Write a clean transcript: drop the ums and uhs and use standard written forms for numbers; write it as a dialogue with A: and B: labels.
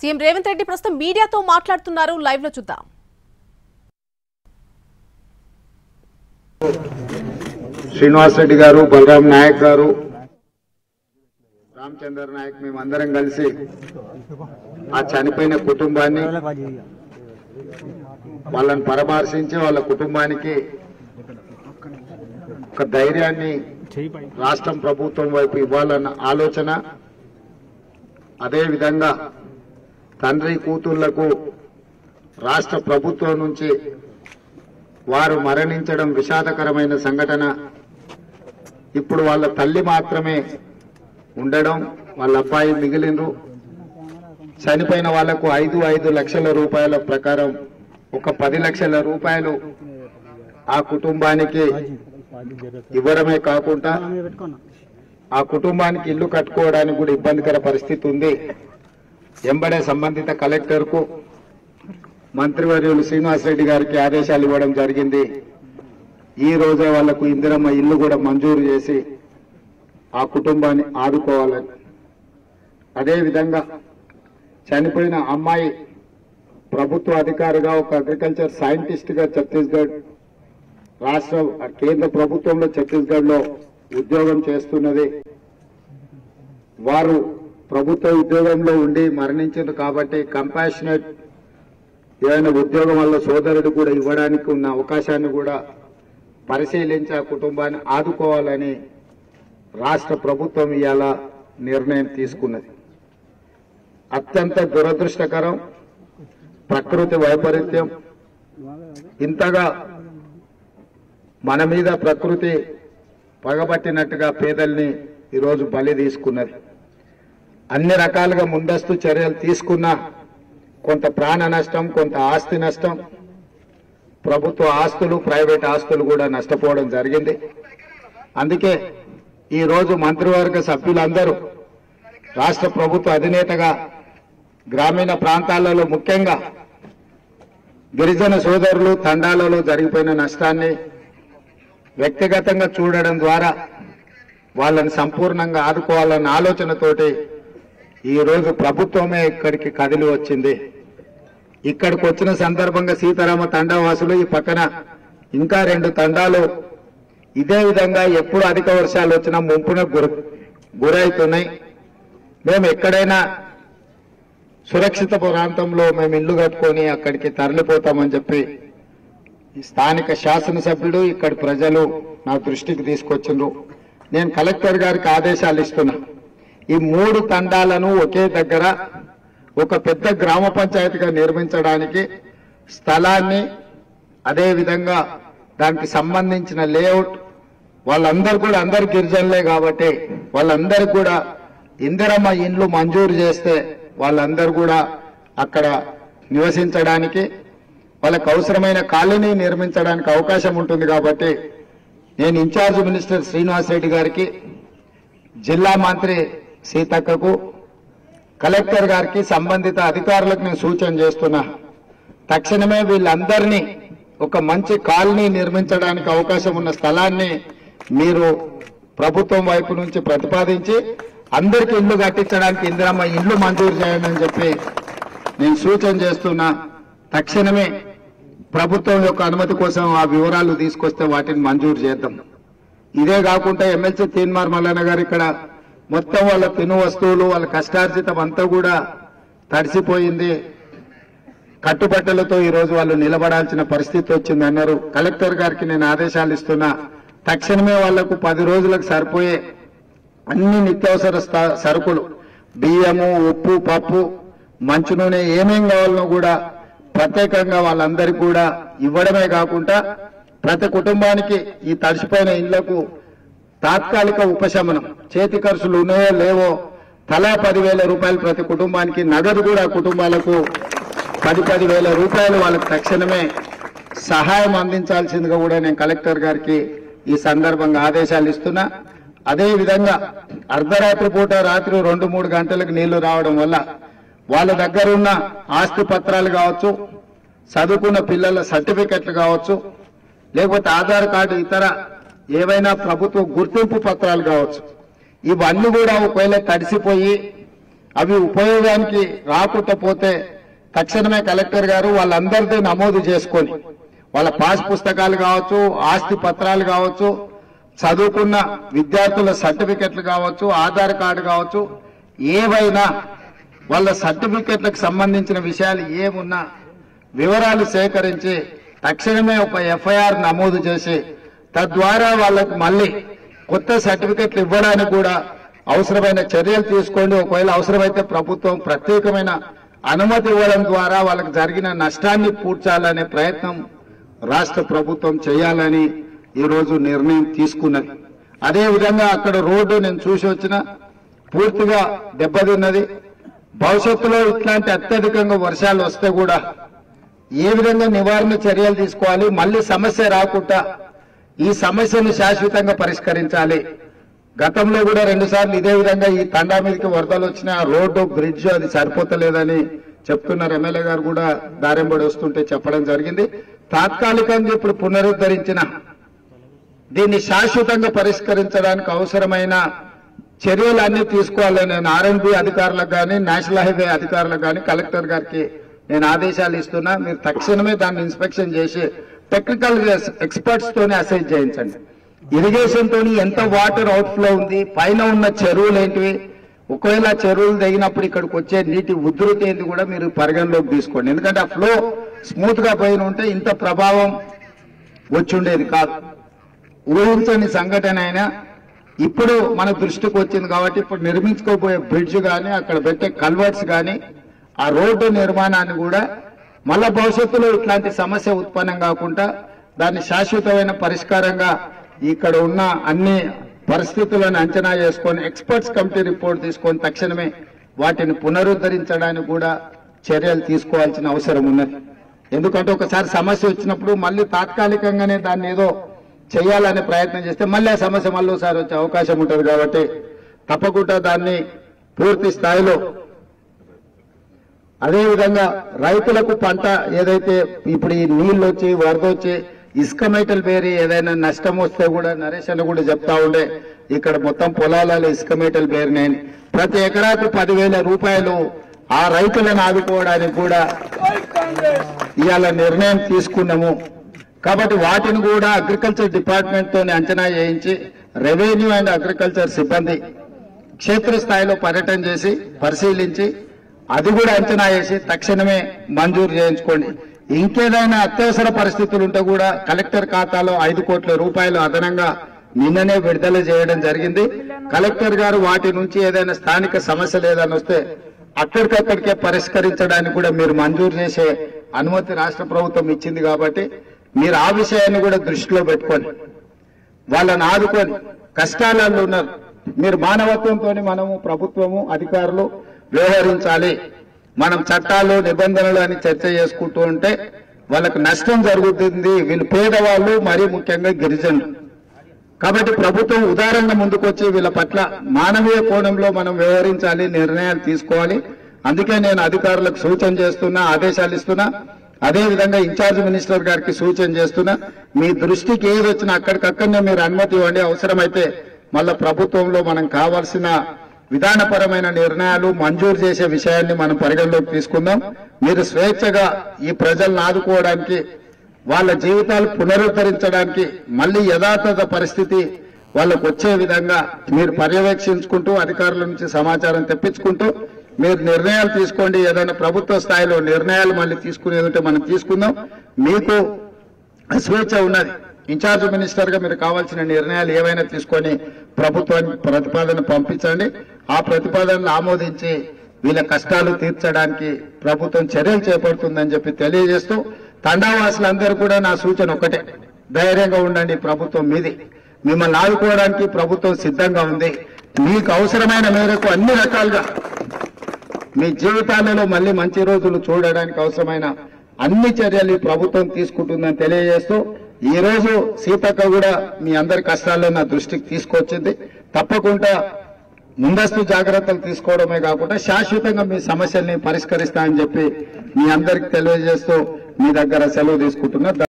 A: CM Revanth Reddy ప్రస్తుతం మీడియాతో మాట్లాడుతున్నారు. లైవ్ లో చూద్దాం.
B: శ్రీనివాస్ రెడ్డి గారు, బలరాం నాయక్ గారు, రామచంద్ర నాయక్ మేమందరం కలిసి ఆ చనిపోయిన కుటుంబాన్ని వాళ్ళని పరామర్శించి వాళ్ళ కుటుంబానికి ఒక ధైర్యాన్ని రాష్ట్రం ప్రభుత్వం వైపు ఇవ్వాలన్న ఆలోచన, అదేవిధంగా తండ్రి కూతుళ్లకు రాష్ట్ర ప్రభుత్వం నుంచి వారు మరణించడం విషాదకరమైన సంఘటన. ఇప్పుడు వాళ్ళ తల్లి మాత్రమే ఉండడం, వాళ్ళ అబ్బాయి మిగిలినరు. చనిపోయిన వాళ్లకు 5 లక్షల రూపాయల ప్రకారం ఒక 10 లక్షల రూపాయలు ఆ కుటుంబానికి ఇవ్వడమే కాకుండా ఆ కుటుంబానికి ఇల్లు కట్టుకోవడానికి కూడా ఇబ్బందికర పరిస్థితి ఉంది. ఎంబడే సంబంధిత కలెక్టర్కు మంత్రివర్యులు శ్రీనివాస్ రెడ్డి గారికి ఆదేశాలు ఇవ్వడం జరిగింది. ఈ రోజే వాళ్లకు ఇందిరమ్మ ఇల్లు కూడా మంజూరు చేసి ఆ కుటుంబాన్ని ఆదుకోవాలని. అదేవిధంగా చనిపోయిన అమ్మాయి ప్రభుత్వ అధికారిగా ఒక అగ్రికల్చర్ సైంటిస్ట్ గా ఛత్తీస్గఢ్ రాష్ట్ర కేంద్ర ప్రభుత్వంలో ఛత్తీస్గఢ్ లో ఉద్యోగం చేస్తున్నది. వారు ప్రభుత్వ ఉద్యోగంలో ఉండి మరణించారు కాబట్టి కంపాషనేట్ ఏదైనా ఉద్యోగం వల్ల సోదరుడు కూడా ఇవ్వడానికి ఉన్న అవకాశాన్ని కూడా పరిశీలించి ఆ కుటుంబాన్ని ఆదుకోవాలని రాష్ట్ర ప్రభుత్వం ఇవాళ నిర్ణయం తీసుకున్నది. అత్యంత దురదృష్టకరం, ప్రకృతి వైపరీత్యం. ఇంతగా మన మీద ప్రకృతి పగబట్టినట్టుగా పేదల్ని ఈరోజు బలి తీసుకున్నది. అన్ని రకాలుగా ముందస్తు చర్యలు తీసుకున్నా కొంత ప్రాణ నష్టం, కొంత ఆస్తి నష్టం, ప్రభుత్వ ఆస్తులు, ప్రైవేట్ ఆస్తులు కూడా నష్టపోవడం జరిగింది. అందుకే ఈరోజు మంత్రివర్గ సభ్యులందరూ రాష్ట్ర ప్రభుత్వ అధినేతగా గ్రామీణ ప్రాంతాలలో ముఖ్యంగా గిరిజన సోదరులు తండాలలో జరిగిపోయిన నష్టాన్ని వ్యక్తిగతంగా చూడడం ద్వారా వాళ్ళని సంపూర్ణంగా ఆదుకోవాలన్న ఆలోచనతోటి ఈరోజు ప్రభుత్వమే ఇక్కడికి కదిలి వచ్చింది. ఇక్కడికి వచ్చిన సందర్భంగా సీతారామ తండావాసులు ఈ పక్కన ఇంకా 2 తండాలు ఇదే విధంగా ఎప్పుడు అధిక వర్షాలు వచ్చినా ముంపున గురవుతున్నాయి. మేము ఎక్కడైనా సురక్షిత ప్రాంతంలో మేము ఇల్లు కట్టుకొని అక్కడికి తరలిపోతామని చెప్పి స్థానిక శాసనసభ్యుడు ఇక్కడి ప్రజలు నా దృష్టికి తీసుకొచ్చిండ్రు. నేను కలెక్టర్ గారికి ఆదేశాలు ఇస్తున్నా. ఈ 3 తండాలను ఒకే దగ్గర ఒక పెద్ద గ్రామ పంచాయతీగా నిర్మించడానికి స్థలాన్ని, అదేవిధంగా దానికి సంబంధించిన లేఅవుట్, వాళ్ళందరూ కూడా అందరు గిరిజనులే కాబట్టి వాళ్ళందరికీ కూడా ఇందిరమ్మ ఇండ్లు మంజూరు చేస్తే వాళ్ళందరూ కూడా అక్కడ నివసించడానికి, వాళ్ళకు అవసరమైన కాలనీ నిర్మించడానికి అవకాశం ఉంటుంది. కాబట్టి నేను ఇన్ఛార్జ్ మినిస్టర్ శ్రీనివాస్ రెడ్డి గారికి, జిల్లా మంత్రి సీతక్కకు, కలెక్టర్ గారికి, సంబంధిత అధికారులకు నేను సూచన చేస్తున్నా. తక్షణమే వీళ్ళందరినీ ఒక మంచి కాలనీ నిర్మించడానికి అవకాశం ఉన్న స్థలాన్ని మీరు ప్రభుత్వం వైపు నుంచి ప్రతిపాదించి అందరికీ ఇల్లు కట్టించడానికి ఇందిరమ్మ ఇల్లు మంజూరు చేయండి అని చెప్పి నేను సూచన చేస్తున్నా. తక్షణమే ప్రభుత్వం యొక్క అనుమతి కోసం ఆ వివరాలు తీసుకొస్తే వాటిని మంజూరు చేద్దాం. ఇదే కాకుండా ఎమ్మెల్సీ తీన్మార్ మల్లన్న గారు ఇక్కడ మొత్తం వాళ్ళ తిను వస్తువులు, వాళ్ళ కష్టార్జితం అంతా కూడా తడిసిపోయింది. కట్టుబట్టలతో ఈరోజు వాళ్ళు నిలబడాల్సిన పరిస్థితి వచ్చింది అన్నారు. కలెక్టర్ గారికి నేను ఆదేశాలు ఇస్తున్నా. తక్షణమే వాళ్లకు 10 రోజులకు సరిపోయే అన్ని నిత్యావసర సరుకులు, బియ్యము, ఉప్పు, పప్పు, మంచు నూనె ఏమేం కావాలనో కూడా ప్రత్యేకంగా వాళ్ళందరికీ కూడా ఇవ్వడమే కాకుండా ప్రతి కుటుంబానికి ఈ తడిసిపోయిన ఇళ్లకు తాత్కాలిక ఉపశమనం, చేతి ఖర్చులు ఉన్నాయో లేవో తలా 10,000 రూపాయలు ప్రతి కుటుంబానికి, నగదు కూడా కుటుంబాలకు 10,000 రూపాయలు వాళ్ళకి తక్షణమే సహాయం అందించాల్సిందిగా కూడా నేను కలెక్టర్ గారికి ఈ సందర్భంగా ఆదేశాలు ఇస్తున్నా. అదేవిధంగా అర్ధరాత్రి పూట రాత్రి 2-3 గంటలకు నీళ్లు రావడం వల్ల వాళ్ళ దగ్గర ఉన్న ఆస్తి పత్రాలు కావచ్చు, చదువుకున్న పిల్లల సర్టిఫికెట్లు కావచ్చు, లేకపోతే ఆధార్ కార్డు, ఇతర ఏవైనా ప్రభుత్వ గుర్తింపు పత్రాలు కావచ్చు, ఇవన్నీ కూడా ఒకవేళ తడిసిపోయి అవి ఉపయోగానికి రాకుండా పోతే తక్షణమే కలెక్టర్ గారు వాళ్ళందరిది నమోదు చేసుకొని వాళ్ళ పాస్ పుస్తకాలు కావచ్చు, ఆస్తి పత్రాలు కావచ్చు, చదువుకున్న విద్యార్థుల సర్టిఫికెట్లు కావచ్చు, ఆధార్ కార్డు కావచ్చు, ఏవైనా వాళ్ళ సర్టిఫికెట్లకు సంబంధించిన విషయాలు ఏమున్నా వివరాలు సేకరించి తక్షణమే ఒక ఎఫ్ఐఆర్ నమోదు చేసి తద్వారా వాళ్ళకు మళ్ళీ కొత్త సర్టిఫికెట్లు ఇవ్వడానికి కూడా అవసరమైన చర్యలు తీసుకోండి. ఒకవేళ అవసరమైతే ప్రభుత్వం ప్రత్యేకమైన అనుమతి ఇవ్వడం ద్వారా వాళ్ళకు జరిగిన నష్టాన్ని పూడ్చాలనే ప్రయత్నం రాష్ట్ర ప్రభుత్వం చేయాలని ఈరోజు నిర్ణయం తీసుకున్నది. అదేవిధంగా అక్కడ రోడ్డు నేను చూసి వచ్చిన పూర్తిగా దెబ్బతిన్నది. భవిష్యత్తులో ఇట్లాంటి అత్యధికంగా వర్షాలు వస్తే కూడా ఏ విధంగా నివారణ చర్యలు తీసుకోవాలి, మళ్ళీ సమస్య రాకుండా ఈ సమస్యను శాశ్వతంగా పరిష్కరించాలి. గతంలో కూడా 2 సార్లు ఇదే విధంగా ఈ తండా మీదకి వరదలు వచ్చిన రోడ్డు బ్రిడ్జ్ అది సరిపోతలేదని చెప్తున్నారు. ఎమ్మెల్యే గారు కూడా దారెంబడి వస్తుంటే చెప్పడం జరిగింది. తాత్కాలికంగా ఇప్పుడు పునరుద్ధరించిన దీన్ని శాశ్వతంగా పరిష్కరించడానికి అవసరమైన చర్యలన్నీ తీసుకోవాలని నేను ఆర్ఎండ్బి అధికారులకు కానీ, నేషనల్ హైవే అధికారులకు కానీ కలెక్టర్ గారికి నేను ఆదేశాలు ఇస్తున్నా. మీరు తక్షణమే దాన్ని ఇన్స్పెక్షన్ చేసి టెక్నికల్ ఎక్స్పర్ట్స్ తోనే అసెస్ చేయించండి. ఇరిగేషన్ తోని ఎంత వాటర్ అవుట్ఫ్లో ఉంది, పైన ఉన్న చెరువులు ఏంటివి, ఒకవేళ చెరువులు తగినప్పుడు ఇక్కడికి వచ్చే నీటి ఉధృతి ఏంటి కూడా మీరు పరిగణలోకి తీసుకోండి. ఎందుకంటే ఆ ఫ్లో స్మూత్ గా పోయిన ఉంటే ఇంత ప్రభావం వచ్చుండేది కాదు. ఊహించని సంఘటన అయినా ఇప్పుడు మన దృష్టికి వచ్చింది కాబట్టి ఇప్పుడు నిర్మించుకోబోయే బ్రిడ్జ్ కానీ, అక్కడ పెట్టే కల్వర్ట్స్ కానీ, ఆ రోడ్డు నిర్మాణాన్ని కూడా మళ్ళా భవిష్యత్తులో ఇట్లాంటి సమస్య ఉత్పన్నం కాకుండా దాన్ని శాశ్వతమైన పరిష్కారంగా ఇక్కడ ఉన్న అన్ని పరిస్థితులను అంచనా చేసుకొని ఎక్స్పర్ట్స్ కమిటీ రిపోర్ట్ తీసుకొని తక్షణమే వాటిని పునరుద్ధరించడానికి కూడా చర్యలు తీసుకోవాల్సిన అవసరం ఉన్నది. ఎందుకంటే ఒకసారి సమస్య వచ్చినప్పుడు మళ్ళీ తాత్కాలికంగానే దాన్ని ఏదో చేయాలనే ప్రయత్నం చేస్తే మళ్ళీ ఆ సమస్య మళ్ళీ ఒకసారి వచ్చే అవకాశం ఉంటుంది. కాబట్టి తప్పకుండా దాన్ని పూర్తి స్థాయిలో అదేవిధంగా రైతులకు పంట ఏదైతే ఇప్పుడు ఈ నీళ్లు వచ్చి వరద వచ్చి ఇసుక మేటలు పేరి ఏదైనా నష్టం వస్తే కూడా నరేష్ అని కూడా చెప్తా ఉండే ఇక్కడ మొత్తం పొలాలలో ఇసుక మేటలు పేరినాయని ప్రతి ఎకరాకు 10,000 రూపాయలు ఆ రైతులను ఆదుకోవడానికి కూడా ఇవాళ నిర్ణయం తీసుకున్నాము. కాబట్టి వాటిని కూడా అగ్రికల్చర్ డిపార్ట్మెంట్ తోనే అంచనా చేయించి రెవెన్యూ అండ్ అగ్రికల్చర్ సిబ్బంది క్షేత్రస్థాయిలో పర్యటన చేసి పరిశీలించి అది కూడా అంచనా వేసి తక్షణమే మంజూరు చేయించుకోండి. ఇంకేదైనా అత్యవసర పరిస్థితులు ఉంటే కూడా కలెక్టర్ ఖాతాలో 5 కోట్ల రూపాయలు అదనంగా నిన్ననే విడుదల చేయడం జరిగింది. కలెక్టర్ గారు వాటి నుంచి ఏదైనా స్థానిక సమస్యలు ఏదైనా వస్తే అక్కడికక్కడికే పరిష్కరించడానికి కూడా మీరు మంజూరు చేసే అనుమతి రాష్ట్ర ప్రభుత్వం ఇచ్చింది. కాబట్టి మీరు ఆ విషయాన్ని కూడా దృష్టిలో పెట్టుకొని వాళ్ళని ఆదుకొని కష్టాలలో ఉన్నారు. మీరు మానవత్వంతో మనము ప్రభుత్వము అధికారులు వ్యవహరించాలి. మనం చట్టాలు నిబంధనలు అని చర్చ చేసుకుంటూ ఉంటే వాళ్ళకు నష్టం జరుగుతుంది. వీళ్ళు పేదవాళ్ళు, మరీ ముఖ్యంగా గిరిజనులు. కాబట్టి ప్రభుత్వం ఉదారంగా ముందుకొచ్చి వీళ్ళ పట్ల మానవీయ కోణంలో మనం వ్యవహరించాలి, నిర్ణయాలు తీసుకోవాలి. అందుకే నేను అధికారులకు సూచన చేస్తున్నా, ఆదేశాలు ఇస్తున్నా. అదేవిధంగా ఇన్ఛార్జ్ మినిస్టర్ గారికి సూచన చేస్తున్నా. మీ దృష్టికి ఏది వచ్చినా అక్కడికక్కడనే మీరు అనుమతి ఇవ్వండి. అవసరమైతే మళ్ళా ప్రభుత్వంలో మనం కావాల్సిన విధానపరమైన నిర్ణయాలు మంజూరు చేసే విషయాన్ని మనం పరిగణలోకి తీసుకుందాం. మీరు స్వేచ్ఛగా ఈ ప్రజలను ఆదుకోవడానికి, వాళ్ళ జీవితాలు పునరుద్ధరించడానికి, మళ్ళీ యథాతథ పరిస్థితి వాళ్ళకు వచ్చే విధంగా మీరు పర్యవేక్షించుకుంటూ అధికారుల నుంచి సమాచారం తెప్పించుకుంటూ మీరు నిర్ణయాలు తీసుకోండి. ఏదైనా ప్రభుత్వ స్థాయిలో నిర్ణయాలు మళ్ళీ తీసుకునేది ఉంటే మనం తీసుకుందాం. మీకు స్వేచ్ఛ ఉన్నది. ఇన్ఛార్జ్ మినిస్టర్ గా మీరు కావాల్సిన నిర్ణయాలు ఏవైనా తీసుకొని ప్రభుత్వానికి ప్రతిపాదన పంపించండి. ఆ ప్రతిపాదనలు ఆమోదించి వీళ్ళ కష్టాలు తీర్చడానికి ప్రభుత్వం చర్యలు చేపడుతుందని చెప్పి తెలియజేస్తూ తండావాసులందరూ కూడా నా సూచన ఒకటే, ధైర్యంగా ఉండండి. ప్రభుత్వం మీది, మిమ్మల్ని ఆదుకోవడానికి ప్రభుత్వం సిద్ధంగా ఉంది. మీకు అవసరమైన మేరకు అన్ని రకాలుగా మీ జీవితాలలో మళ్ళీ మంచి రోజులు చూడడానికి అవసరమైన అన్ని చర్యలు ప్రభుత్వం తీసుకుంటుందని తెలియజేస్తూ ఈ రోజు సీతక్క కూడా మీ అందరి కష్టాల్లో నా దృష్టికి తీసుకొచ్చింది. తప్పకుండా ముందస్తు జాగ్రత్తలు తీసుకోవడమే కాకుండా శాశ్వతంగా మీ సమస్యల్ని పరిష్కరిస్తామని చెప్పి మీ అందరికి తెలియజేస్తూ మీ దగ్గర సెలవు తీసుకుంటున్నా.